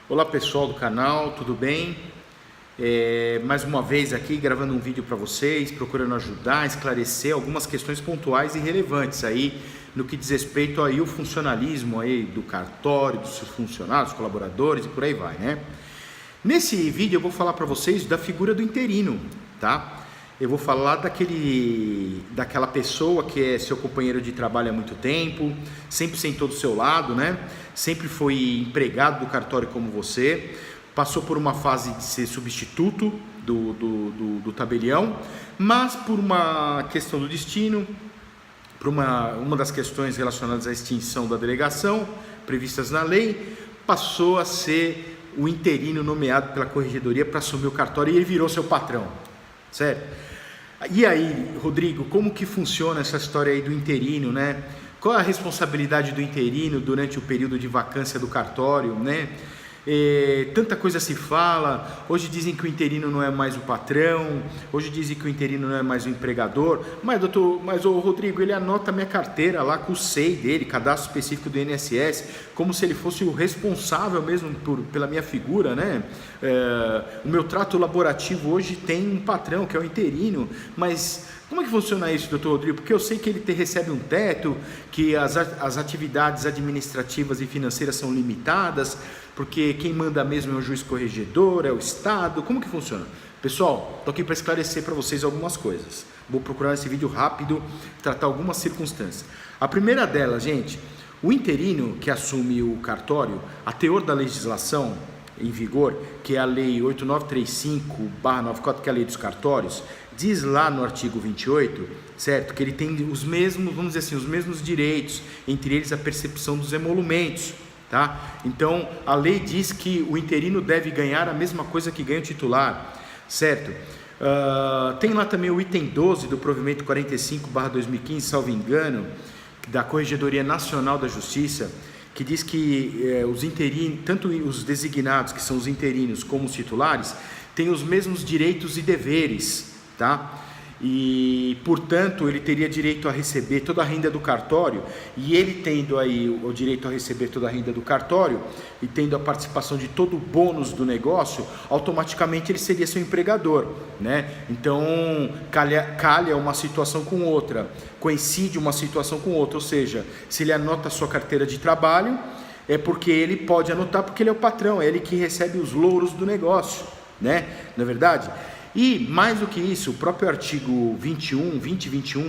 Olá pessoal do canal, tudo bem? Mais uma vez aqui gravando um vídeo para vocês, procurando ajudar, esclarecer algumas questões pontuais e relevantes aí no que diz respeito aí o funcionalismo aí do cartório, dos seus funcionários, colaboradores e por aí vai, né? Nesse vídeo eu vou falar para vocês da figura do interino, tá? Eu vou falar daquela pessoa que é seu companheiro de trabalho há muito tempo, sempre sentou do seu lado, né? Sempre foi empregado do cartório como você, passou por uma fase de ser substituto do tabelião, mas por uma questão do destino, por uma das questões relacionadas à extinção da delegação, previstas na lei, passou a ser o interino nomeado pela corregedoria para assumir o cartório e ele virou seu patrão, certo? E aí, Rodrigo, como que funciona essa história aí do interino, né? Qual é a responsabilidade do interino durante o período de vacância do cartório, né? Tanta coisa se fala, hoje dizem que o interino não é mais o patrão, hoje dizem que o interino não é mais o empregador, mas o Rodrigo, ele anota minha carteira lá com o SEI dele, cadastro específico do INSS, como se ele fosse o responsável mesmo pela minha figura, né? O meu trato laborativo hoje tem um patrão, que é o interino, mas como é que funciona isso, doutor Rodrigo? Porque eu sei que ele recebe um teto, que as atividades administrativas e financeiras são limitadas, porque quem manda mesmo é o juiz corregedor, é o Estado. Como que funciona? Pessoal, estou aqui para esclarecer para vocês algumas coisas. Vou procurar esse vídeo rápido, tratar algumas circunstâncias. A primeira delas, gente, o interino que assume o cartório, a teor da legislação em vigor, que é a lei 8935/94, que é a lei dos cartórios, diz lá no artigo 28, certo, que ele tem os mesmos, vamos dizer assim, os mesmos direitos, entre eles a percepção dos emolumentos, tá? Então, a lei diz que o interino deve ganhar a mesma coisa que ganha o titular, certo? Tem lá também o item 12 do provimento 45/2015, salvo engano, da Corregedoria Nacional da Justiça, que diz que os interinos, tanto os designados, que são os interinos, como os titulares, têm os mesmos direitos e deveres, tá? E, portanto, ele teria direito a receber toda a renda do cartório, e ele tendo aí o direito a receber toda a renda do cartório, e tendo a participação de todo o bônus do negócio, automaticamente ele seria seu empregador, né? Então, calha uma situação com outra, coincide uma situação com outra, ou seja, se ele anota a sua carteira de trabalho, é porque ele pode anotar, porque ele é o patrão, é ele que recebe os louros do negócio, né? Não é verdade? E, mais do que isso, o próprio artigo 20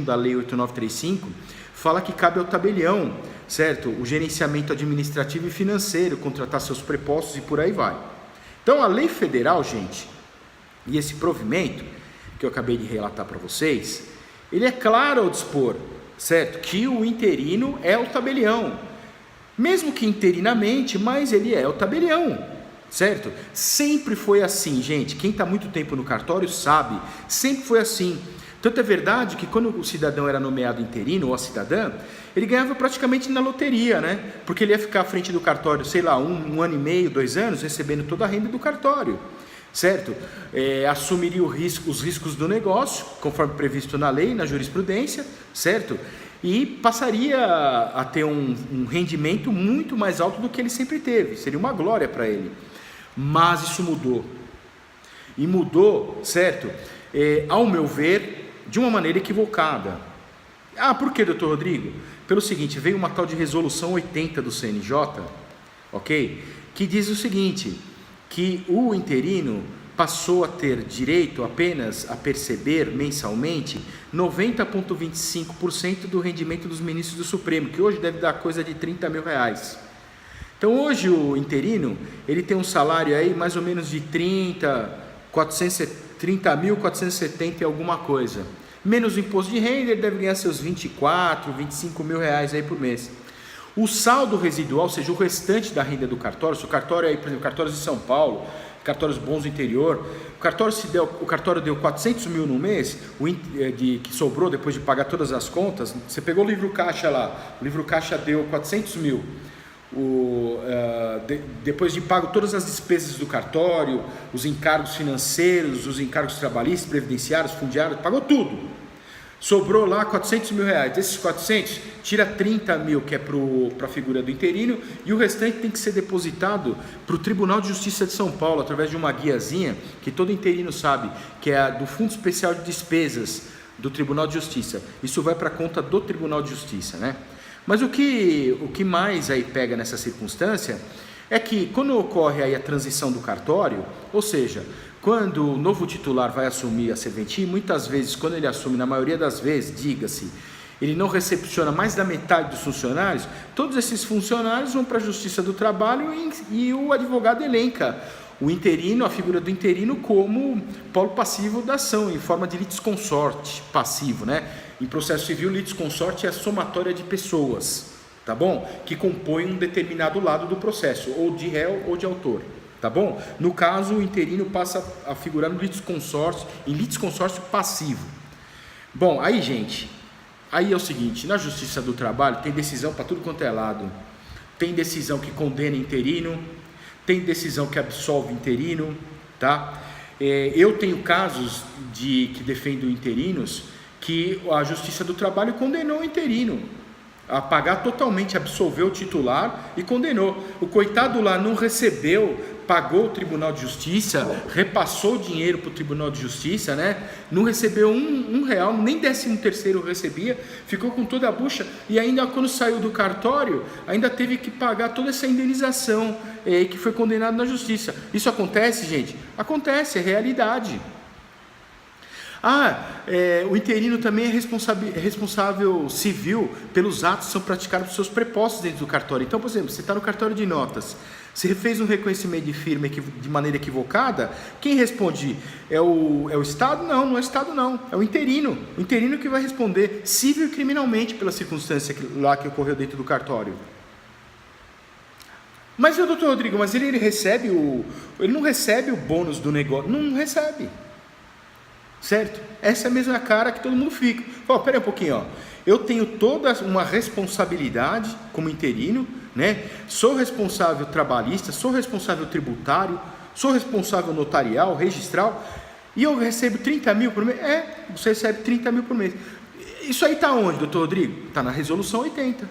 da Lei 8935 fala que cabe ao tabelião, certo? O gerenciamento administrativo e financeiro, contratar seus prepostos e por aí vai. Então, a lei federal, gente, e esse provimento que eu acabei de relatar para vocês, ele é claro ao dispor, certo? Que o interino é o tabelião, mesmo que interinamente, mas ele é o tabelião. Certo? Sempre foi assim, gente. Quem está muito tempo no cartório sabe, sempre foi assim. Tanto é verdade que quando o cidadão era nomeado interino ou a cidadã, ele ganhava praticamente na loteria, né? Porque ele ia ficar à frente do cartório, sei lá, um ano e meio, 2 anos, recebendo toda a renda do cartório, certo? Assumiria os riscos do negócio, conforme previsto na lei, na jurisprudência, certo? E passaria a ter um rendimento muito mais alto do que ele sempre teve. Seria uma glória para ele. Mas isso mudou, e mudou, certo? Ao meu ver, de uma maneira equivocada. Por que, doutor Rodrigo? Pelo seguinte, veio uma tal de resolução 80 do CNJ, ok? Que diz o seguinte, que o interino passou a ter direito apenas a perceber mensalmente 90,25% do rendimento dos ministros do Supremo, que hoje deve dar coisa de R$30 mil. Então hoje o interino, ele tem um salário aí mais ou menos de 30.470 e alguma coisa. Menos o imposto de renda, ele deve ganhar seus 24, 25 mil reais aí por mês. O saldo residual, ou seja, o restante da renda do cartório, se o cartório aí, por exemplo, cartórios de São Paulo, cartórios bons do interior, o cartório deu 400 mil no mês, que sobrou depois de pagar todas as contas, você pegou o livro caixa lá, o livro caixa deu 400 mil, depois de pago todas as despesas do cartório, os encargos financeiros, os encargos trabalhistas, previdenciários, fundiários, pagou tudo. Sobrou lá 400 mil reais. Desses 400, tira 30 mil que é para a figura do interino e o restante tem que ser depositado para o Tribunal de Justiça de São Paulo, através de uma guiazinha que todo interino sabe, que é a do Fundo Especial de Despesas do Tribunal de Justiça. Isso vai para a conta do Tribunal de Justiça, né? Mas o que mais aí pega nessa circunstância é que quando ocorre aí a transição do cartório, ou seja, quando o novo titular vai assumir a serventia, muitas vezes, quando ele assume, na maioria das vezes, diga-se, ele não recepciona mais da metade dos funcionários, todos esses funcionários vão para a Justiça do Trabalho e o advogado elenca o interino, a figura do interino, como polo passivo da ação, em forma de litisconsorte passivo, né? Em processo civil, litisconsorte é a somatória de pessoas, tá bom? Que compõem um determinado lado do processo, ou de réu ou de autor. Tá bom? No caso, o interino passa a figurar no litisconsórcio, em litisconsórcio passivo. Bom, aí, gente, aí é o seguinte, na Justiça do Trabalho tem decisão para tudo quanto é lado. Tem decisão que condena interino, tem decisão que absolve interino, tá? Eu tenho casos que defendo interinos que a Justiça do Trabalho condenou o interino a pagar totalmente, absolveu o titular e condenou. O coitado lá não recebeu, pagou o Tribunal de Justiça, repassou o dinheiro para o Tribunal de Justiça, né? Não recebeu um real, nem 13º recebia, ficou com toda a bucha e ainda quando saiu do cartório, ainda teve que pagar toda essa indenização que foi condenado na Justiça. Isso acontece, gente? Acontece, é realidade. O interino também é responsável civil pelos atos que são praticados por seus prepostos dentro do cartório. Então, por exemplo, você está no cartório de notas, você fez um reconhecimento de firma de maneira equivocada, quem responde é o Estado? Não, não é o Estado não, é o interino que vai responder civil e criminalmente pela circunstância que ocorreu dentro do cartório. Mas o doutor Rodrigo, mas ele não recebe o bônus do negócio, não recebe. Certo? Essa é a mesma cara que todo mundo fica. Pera aí um pouquinho, ó. Eu tenho toda uma responsabilidade como interino, né? Sou responsável trabalhista, sou responsável tributário, sou responsável notarial, registral, e eu recebo 30 mil por mês? Você recebe 30 mil por mês. Isso aí está onde, doutor Rodrigo? Está na resolução 80.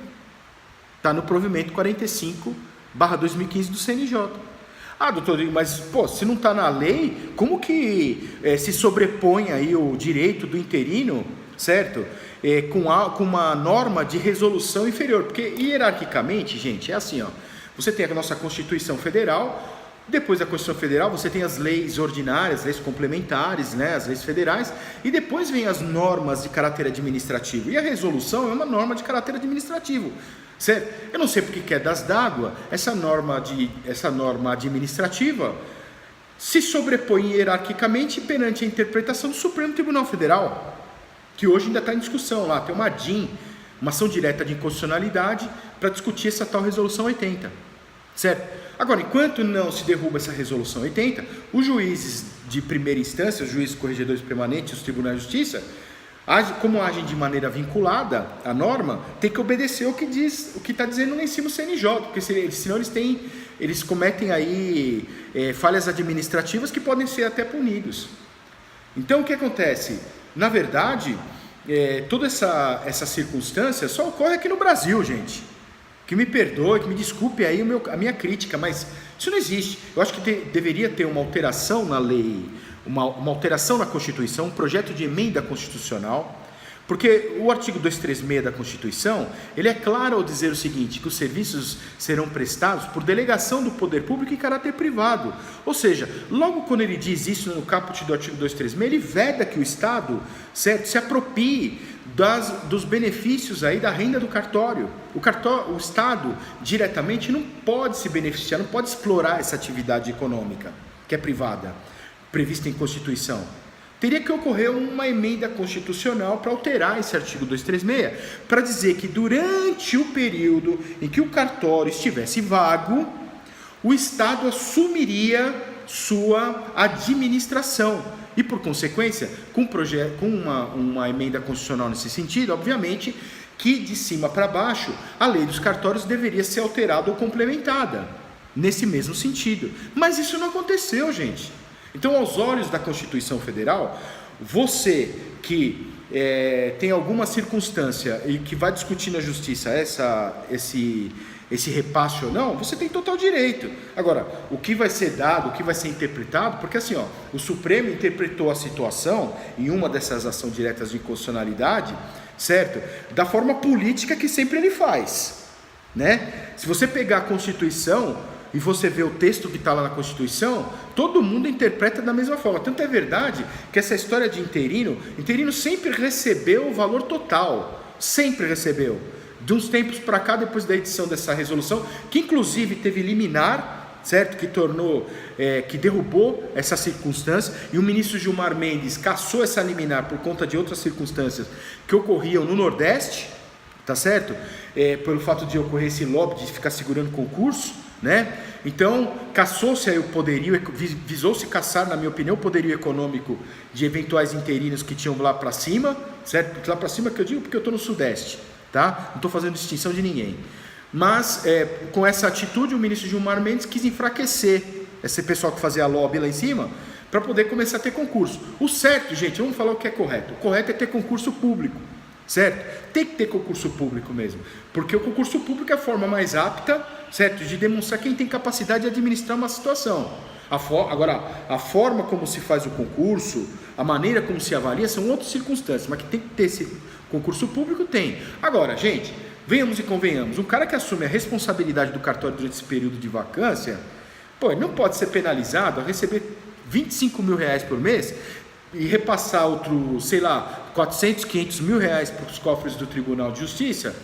Está no provimento 45/2015 do CNJ. Doutor Rodrigo, mas se não está na lei, como que se sobrepõe aí o direito do interino, certo? Com uma norma de resolução inferior, porque hierarquicamente, gente, é assim, ó, você tem a nossa Constituição Federal, depois da Constituição Federal você tem as leis ordinárias, leis complementares, né, as leis federais, e depois vem as normas de caráter administrativo, e a resolução é uma norma de caráter administrativo. Certo? Eu não sei porque que é das d'água, essa norma administrativa se sobrepõe hierarquicamente perante a interpretação do Supremo Tribunal Federal, que hoje ainda está em discussão lá, tem uma DIN, uma ação direta de inconstitucionalidade, para discutir essa tal resolução 80, certo? Agora, enquanto não se derruba essa resolução 80, os juízes de primeira instância, os juízes corregedores permanentes, os tribunais de justiça, como agem de maneira vinculada à norma, tem que obedecer o que está dizendo lá em cima o CNJ, porque senão eles cometem aí falhas administrativas que podem ser até punidos. Então o que acontece? Na verdade, toda essa circunstância só ocorre aqui no Brasil, gente. Que me perdoe, que me desculpe aí a minha crítica, mas isso não existe. Eu acho que deveria ter uma alteração na lei, uma alteração na Constituição, um projeto de emenda constitucional, porque o artigo 236 da Constituição, ele é claro ao dizer o seguinte, que os serviços serão prestados por delegação do poder público em caráter privado. Ou seja, logo quando ele diz isso no caput do artigo 236, ele veda que o Estado, certo, se aproprie dos benefícios aí da renda do cartório. O Estado diretamente não pode se beneficiar, não pode explorar essa atividade econômica que é privada, prevista em Constituição. Teria que ocorrer uma emenda constitucional para alterar esse artigo 236, para dizer que durante o período em que o cartório estivesse vago, o Estado assumiria sua administração. E, por consequência, com uma emenda constitucional nesse sentido, obviamente que de cima para baixo, a lei dos cartórios deveria ser alterada ou complementada, nesse mesmo sentido. Mas isso não aconteceu, gente. Então, aos olhos da Constituição Federal, você que tem alguma circunstância e que vai discutir na justiça esse repasse ou não, você tem total direito. Agora, o que vai ser dado, o que vai ser interpretado, porque assim, o Supremo interpretou a situação em uma dessas ações diretas de inconstitucionalidade, certo? Da forma política que sempre ele faz, né? Se você pegar a Constituição e você ver o texto que está lá na Constituição, todo mundo interpreta da mesma forma. Tanto é verdade que essa história de interino sempre recebeu o valor total, sempre recebeu. De uns tempos para cá, depois da edição dessa resolução, que inclusive teve liminar, certo? Que derrubou essa circunstância, e o ministro Gilmar Mendes cassou essa liminar por conta de outras circunstâncias que ocorriam no Nordeste, tá certo? Pelo fato de ocorrer esse lobby de ficar segurando concurso, né? Então, cassou-se aí o poderio, visou-se caçar, na minha opinião, o poderio econômico de eventuais interinos que tinham lá para cima, certo? Lá para cima que eu digo porque eu estou no Sudeste, tá? Não estou fazendo distinção de ninguém. Mas, com essa atitude, o ministro Gilmar Mendes quis enfraquecer esse pessoal que fazia lobby lá em cima, para poder começar a ter concurso. O certo, gente, vamos falar o que é correto. O correto é ter concurso público, certo? Tem que ter concurso público mesmo, porque o concurso público é a forma mais apta, certo, de demonstrar quem tem capacidade de administrar uma situação. Agora, a forma como se faz o concurso, a maneira como se avalia, são outras circunstâncias, mas que tem que ter esse concurso público, tem. Agora, gente, venhamos e convenhamos, um cara que assume a responsabilidade do cartório durante esse período de vacância, ele não pode ser penalizado a receber 25 mil reais por mês e repassar outro, 400, 500 mil reais para os cofres do Tribunal de Justiça,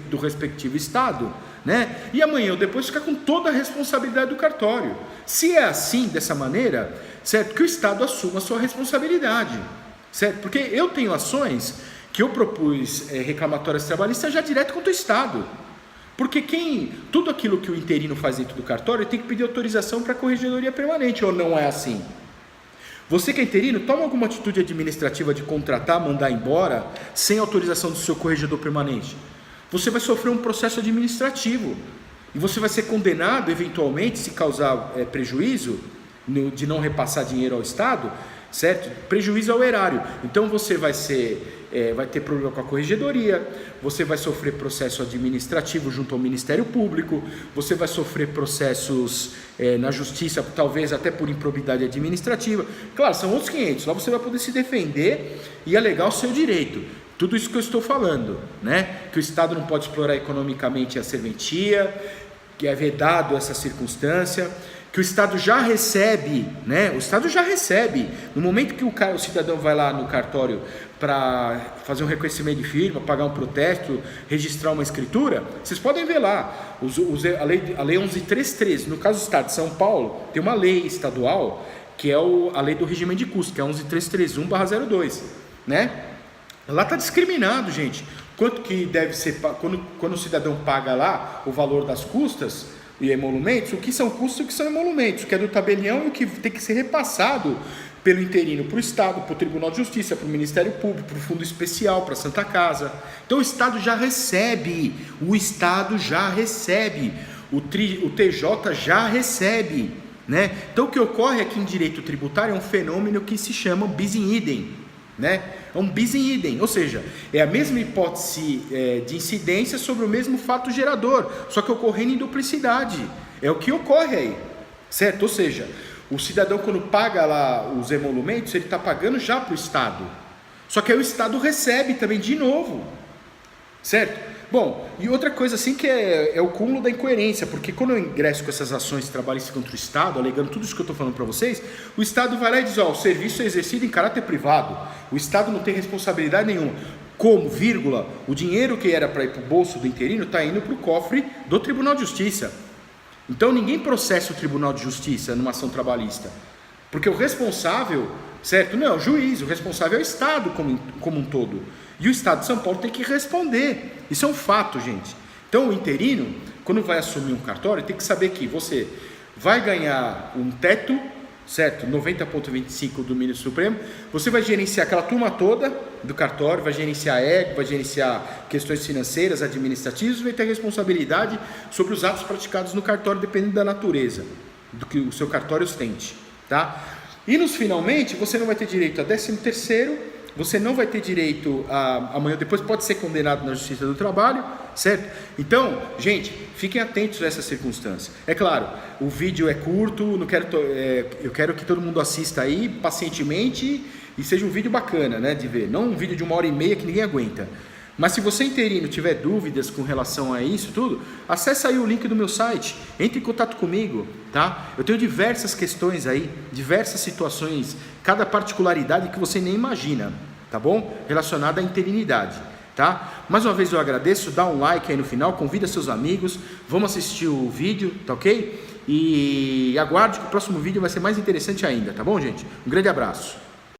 do respectivo Estado, né? E amanhã ou depois ficar com toda a responsabilidade do cartório. Se é assim, dessa maneira, certo, que o Estado assuma a sua responsabilidade, certo? Porque eu tenho ações que eu propus reclamatórias trabalhistas já direto contra o Estado. Porque tudo aquilo que o interino faz dentro do cartório tem que pedir autorização para a corregedoria permanente, ou não é assim? Você que é interino, toma alguma atitude administrativa de contratar, mandar embora, sem autorização do seu corregedor permanente. Você vai sofrer um processo administrativo, e você vai ser condenado, eventualmente, se causar prejuízo, de não repassar dinheiro ao Estado, certo? Prejuízo ao erário. Então você vai ter problema com a corregedoria, você vai sofrer processo administrativo junto ao Ministério Público, você vai sofrer processos na Justiça, talvez até por improbidade administrativa. Claro, são outros 500, lá você vai poder se defender e alegar o seu direito. Tudo isso que eu estou falando, né? Que o Estado não pode explorar economicamente a serventia, que é vedado essa circunstância, que o Estado já recebe, né? O Estado já recebe. No momento que o cidadão vai lá no cartório para fazer um reconhecimento de firma, pagar um protesto, registrar uma escritura, vocês podem ver lá, a lei 11.313, no caso do Estado de São Paulo, tem uma lei estadual, que é a lei do regimento de custos, que é 11.331/02, né? Lá está discriminado, gente, quanto que deve ser, quando o cidadão paga lá o valor das custas e emolumentos, o que são custos e o que são emolumentos, o que é do tabelião e o que tem que ser repassado pelo interino para o Estado, para o Tribunal de Justiça, para o Ministério Público, para o Fundo Especial, para a Santa Casa. Então o Estado já recebe, o TJ já recebe, né? Então o que ocorre aqui em direito tributário é um fenômeno que se chama bis in idem, né? É um bis in idem, ou seja, é a mesma hipótese de incidência sobre o mesmo fato gerador, só que ocorrendo em duplicidade. É o que ocorre aí, certo? Ou seja, o cidadão, quando paga lá os emolumentos, ele está pagando já para o Estado, só que aí o Estado recebe também de novo, certo? Bom, e outra coisa assim que é o cúmulo da incoerência, porque quando eu ingresso com essas ações trabalhistas contra o Estado, alegando tudo isso que eu estou falando para vocês, o Estado vai lá e diz, o serviço é exercido em caráter privado, o Estado não tem responsabilidade nenhuma, como, vírgula, o dinheiro que era para ir para o bolso do interino está indo para o cofre do Tribunal de Justiça. Então ninguém processa o Tribunal de Justiça numa ação trabalhista, porque o responsável, certo? Não é o juiz, o responsável é o Estado como um todo. E o Estado de São Paulo tem que responder. Isso é um fato, gente. Então o interino, quando vai assumir um cartório, tem que saber que você vai ganhar um teto, certo? 90,25 do ministro Supremo. Você vai gerenciar aquela turma toda do cartório, vai gerenciar ego, vai gerenciar questões financeiras, administrativas, vai ter responsabilidade sobre os atos praticados no cartório, dependendo da natureza do que o seu cartório ostente, tá? E finalmente, você não vai ter direito a 13º, você não vai ter direito a amanhã ou depois pode ser condenado na Justiça do Trabalho, certo? Então, gente, fiquem atentos a essa circunstância. É claro, o vídeo é curto, eu quero que todo mundo assista aí pacientemente e seja um vídeo bacana, né, de ver, não um vídeo de 1h30 que ninguém aguenta. Mas se você interino tiver dúvidas com relação a isso tudo, acessa aí o link do meu site, entre em contato comigo, tá? Eu tenho diversas questões aí, diversas situações, cada particularidade que você nem imagina, tá bom? Relacionada à interinidade, tá? Mais uma vez eu agradeço, dá um like aí no final, convida seus amigos, vamos assistir o vídeo, tá ok? E aguarde que o próximo vídeo vai ser mais interessante ainda, tá bom, gente? Um grande abraço.